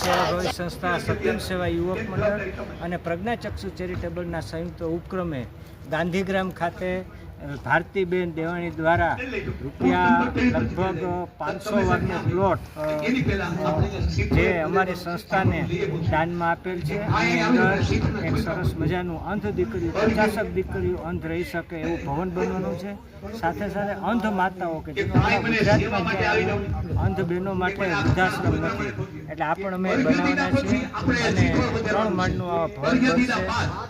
સેવાભાવી સંસ્થા સત્યમ સેવા યુવક મંડળ અને પ્રજ્ઞાચક્ષુ ચેરિટેબલના સંયુક્ત ઉપક્રમે ગાંધીગ્રામ ખાતે ભારતીબેન દેવાણી દ્વારા રૂપિયા લગભગ 500 વારનો પ્લોટ જે અમારી સંસ્થાને દાનમાં આપેલ છે. એની અંદર એક સરસ મજાનું અંધ દીકરીઓ 50 દીકરીઓ અંધ રહી શકે એવું ભવન બનવાનું છે. સાથે સાથે અંધ માતાઓ કે જેનો ગુજરાતમાં અંધ બહેનો માટે વૃદ્ધાશ્રમ નથી એટલે આ પણ અમે બનાવવાના છીએ અને 3 માળનું આ ભવન બનશે.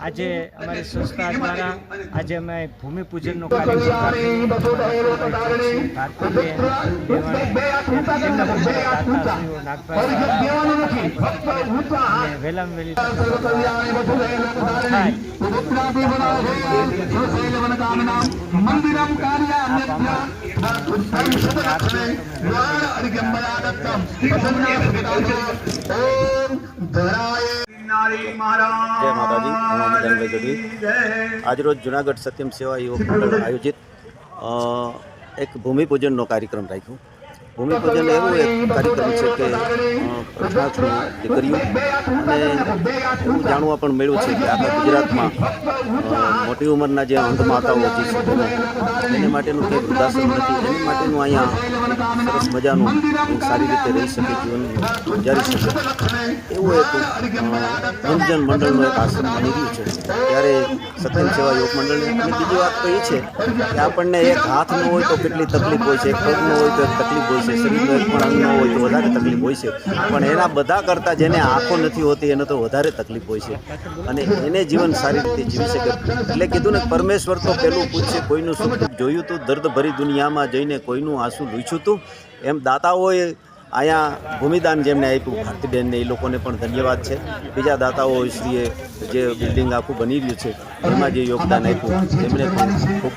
આજે અમારી સંસ્થા દ્વારા આજે અમે ભૂમિપૂજનનો વેલામ વેલી जय माताजी मोहम्मद गढ़वी आज रोज जूनागढ़ सत्यम सेवा युवक मंडल आयोजित एक भूमिपूजन कार्यक्रम राख्यो. भूमिपूजन एवं एक कार्यक्रम है कि प्रज्ञाचक्षु दीकरीओ अने एवं जाणवा पण मळ्युं छे कि आखा गुजरातमां मोटी उंमરના જે અંધ માતાઓ જે છે એને માટેનું કંઈ વૃદ્ધાશ્રમ નથી. એની માટેનું અહીંયા સરસ મજાનું સારી રીતે રહી શકે, જીવન ગુજારી શકે એવું એક અંધજન મંડળનો એક આશ્રમ બની રહ્યું છે. ત્યારે સત્યમ સેવા યુવક મંડળની અને બીજી વાત તો એ છે કે આપણને એક હાથ ન હોય તો કેટલી તકલીફ હોય છે, એક પગ ન હોય તો એક તકલીફ હોય છે, શરીરનો એક પણ અંગ ન હોય તો વધારે તકલીફ હોય છે. પણ એના બધા કરતાં જેને આંખો નથી હોતી એને તો વધારે તકલીફ હોય છે અને એને જીવન સારી રીતે જીવી શકે. એટલે કીધું ને, પરમેશ્વર તો પહેલું પૂછશે કોઈનું સુખ જોયું તું, દર્દ ભરી દુનિયામાં જઈને કોઈનું આંસુ લૂછ્યું તું. એમ દાતાઓએ અહીંયા ભૂમિદાન જેમને આપ્યું ભારતીબેનને, એ લોકોને પણ ધન્યવાદ છે. બીજા દાતાઓશ્રીએ જે બિલ્ડિંગ આખું બની રહ્યું છે એમાં જે યોગદાન આપ્યું એમને પણ ખૂબ ખૂબ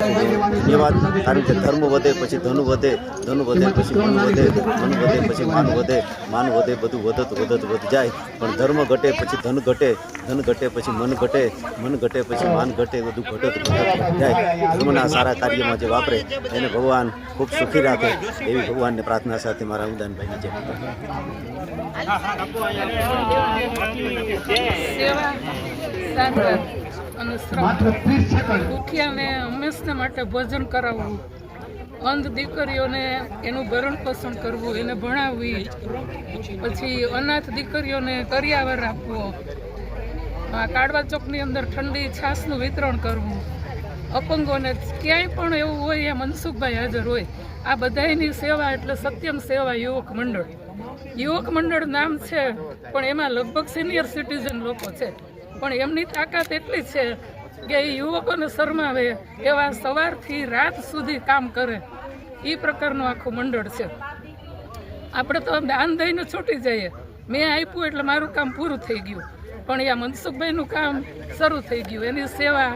ધન્યવાદ. કારણ કે ધર્મ વધે પછી ધન વધે, ધન વધે પછી મન વધે, મન વધે પછી માન વધે, માન વધે બધું વધત વધ જાય. પણ ધર્મ ઘટે પછી ધન ઘટે, ધન ઘટે પછી મન ઘટે, મન ઘટે પછી માન ઘટે, બધું ઘટત જાય. ધર્મના સારા કાર્યમાં જે વાપરે એને ભગવાન ખૂબ સુખી રાખે એવી ભગવાનને પ્રાર્થના સાથે મારા ઉદાનભાઈની જય. ભૂખ્યાને હંમેશા માટે ભોજન કરાવવું, અંધ દીકરીઓને એનું ભરણ પોષણ કરવું, એને ભણાવવી, પછી અનાથ દીકરીઓને કરિયાવર આપવો, કાળવા ચોકની અંદર ઠંડી છાશનું વિતરણ કરવું, અપંગોને ક્યાંય પણ એવું હોય એ મનસુખભાઈ હાજર હોય. આ બધાની સેવા એટલે સત્યમ સેવા યુવક મંડળ. યુવક મંડળ નામ છે પણ એમાં લગભગ સિનિયર સિટીઝન લોકો છે, પણ એમની તાકાત એટલી છે કે એ યુવકોને શરમાવે એવા સવારથી રાત સુધી કામ કરે એ પ્રકારનું આખું મંડળ છે. આપણે તો દાન દઈને છૂટી જઈએ, મેં આપ્યું એટલે મારું કામ પૂરું થઈ ગયું, પણ આ મનસુખભાઈનું કામ શરૂ થઈ ગયું. એની સેવા,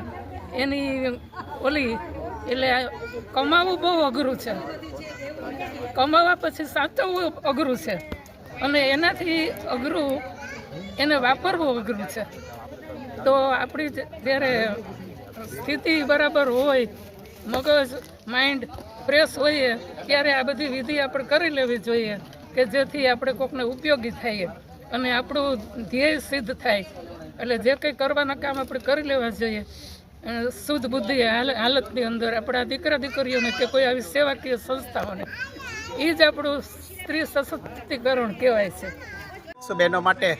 એની ઓલી એટલે કમાવવું બહુ અઘરું છે, કમાવા પછી સાચવવું અઘરું છે અને એનાથી અઘરું એને વાપરવું અઘરું છે. તો આપણી જ્યારે સ્થિતિ બરાબર હોય, મગજ માઇન્ડ ફ્રેશ હોઈએ ત્યારે આ બધી વિધિ આપણે કરી લેવી જોઈએ કે જેથી આપણે કોકને ઉપયોગી થઈએ અને આપણું ધ્યેય સિદ્ધ થાય. એટલે જે કંઈ કરવાના કામ આપણે કરી લેવા જોઈએ શુદ્ધ બુદ્ધિ હાલતની અંદર આપણા દીકરા દીકરીઓને કે કોઈ આવી સેવાકીય સંસ્થાઓને, એ જ આપણું સ્ત્રી સશક્તિકરણ કહેવાય છે. બહેનો માટે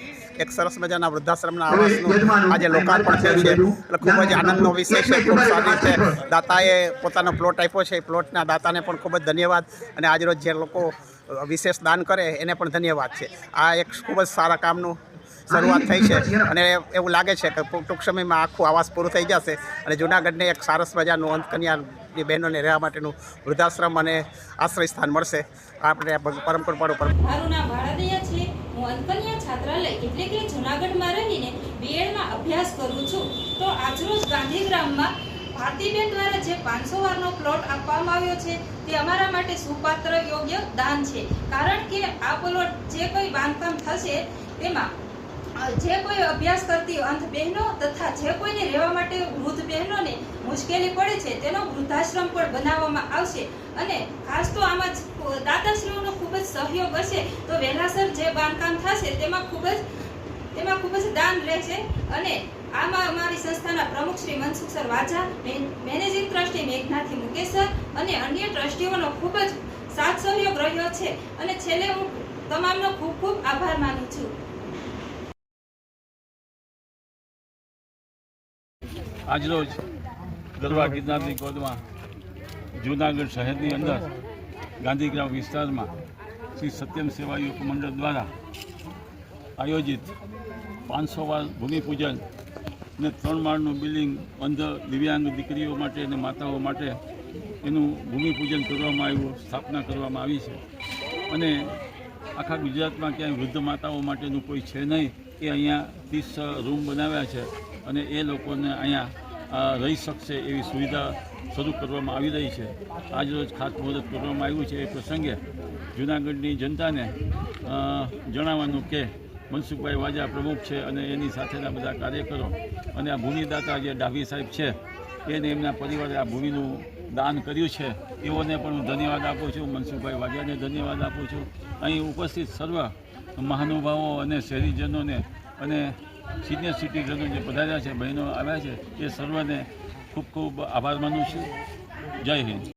એક સરસ મજાના વૃદ્ધાશ્રમના આવાસનું આજે લોકાર્પણ થયું છે એટલે ખૂબ જ આનંદનો વિષય છે. ખૂબ સારી રીતે દાતાએ પોતાનો પ્લોટ આપ્યો છે, પ્લોટના દાતાને પણ ખૂબ જ ધન્યવાદ અને આજરોજ જે લોકો વિશેષ દાન કરે એને પણ ધન્યવાદ છે. આ એક ખૂબ જ સારા કામનું શરૂઆત થઈ છે અને એવું લાગે છે કે ટૂંક સમયમાં આખું આવાસ પૂરું થઈ જશે અને જૂનાગઢને એક સરસ મજાનું અંધકન્યાની બહેનોને રહેવા માટેનું વૃદ્ધાશ્રમ અને આશ્રય સ્થાન મળશે. આપણે પરંપરાનું મારું નામ ભાડાદિયા છે. હું અંધકન્યા છાત્રાલય એટલે કે જૂનાગઢમાં રહીને બીએડમાં અભ્યાસ કરું છું. તો આજરોજ ગાંધીગ્રામમાં ભારતીબેન દ્વારા જે 500 વારનો પ્લોટ આપવામાં આવ્યો છે તે અમારા માટે સુપાત્ર યોગ્ય દાન છે. કારણ કે આ પ્લોટ જે કંઈ બાંધકામ થશે તેમાં જે કોઈ અભ્યાસ કરતી અંધ બહેનો તથા જે કોઈને રહેવા માટે વૃદ્ધ બહેનોને મુશ્કેલી પડે છે તેનો વૃદ્ધાશ્રમ પણ બનાવવામાં આવશે અને ખાસ તો આમાં દાતાશ્રીઓનો ખૂબ જ સહયોગ હશે તો વહેલાસર જે બાંધકામ થશે તેમાં ખૂબ જ દાન રહેશે અને આમાં અમારી સંસ્થાના પ્રમુખ શ્રી મનસુખ સર વાજા, managing trustee Meghnathi Mukesh sir અને અન્ય ટ્રસ્ટીઓનો ખૂબ જ સાથ સહયોગ રહ્યો છે અને છેલ્લે હું તમામનો ખૂબ ખૂબ આભાર માનું છું. આજરોજ ગરવા ગિરનારની ગોદમાં જૂનાગઢ શહેરની અંદર ગાંધીગ્રામ વિસ્તારમાં શ્રી સત્યમ સેવા યુવક મંડળ દ્વારા આયોજિત 500 વાર ભૂમિપૂજન અને 3 માળનું બિલ્ડિંગ અંધ દિવ્યાંગ દીકરીઓ માટે અને માતાઓ માટે એનું ભૂમિપૂજન કરવામાં આવ્યું, સ્થાપના કરવામાં આવી છે અને આખા ગુજરાતમાં ક્યાંય વૃદ્ધ માતાઓ માટેનું કોઈ છે નહીં એ અહીંયા 30 રૂમ બનાવ્યા છે અને એ લોકોને અહીંયા રહી શકશે એવી સુવિધા શરૂ કરવામાં આવી રહી છે. આજરોજ ખાસ મુહૂર્ત કરવામાં આવ્યું છે. એ પ્રસંગે જૂનાગઢની જનતાને જણાવવાનું કે મનસુખભાઈ વાજા પ્રમુખ છે અને એની સાથેના બધા કાર્યકરો અને આ ભૂમિદાતા જે ડાભી સાહેબ છે એને એમના પરિવારે આ ભૂમિનું દાન કર્યું છે એઓને પણ હું ધન્યવાદ આપું છું. મનસુખભાઈ વાજાને ધન્યવાદ આપું છું. અહીં ઉપસ્થિત સર્વ મહાનુભાવો અને શહેરીજનોને અને સિનિયર સિટીઝનો જે પધાર્યા છે, બહેનો આવ્યા છે, એ સર્વને ખૂબ ખૂબ આભાર માનું છું. જય હિન્દ.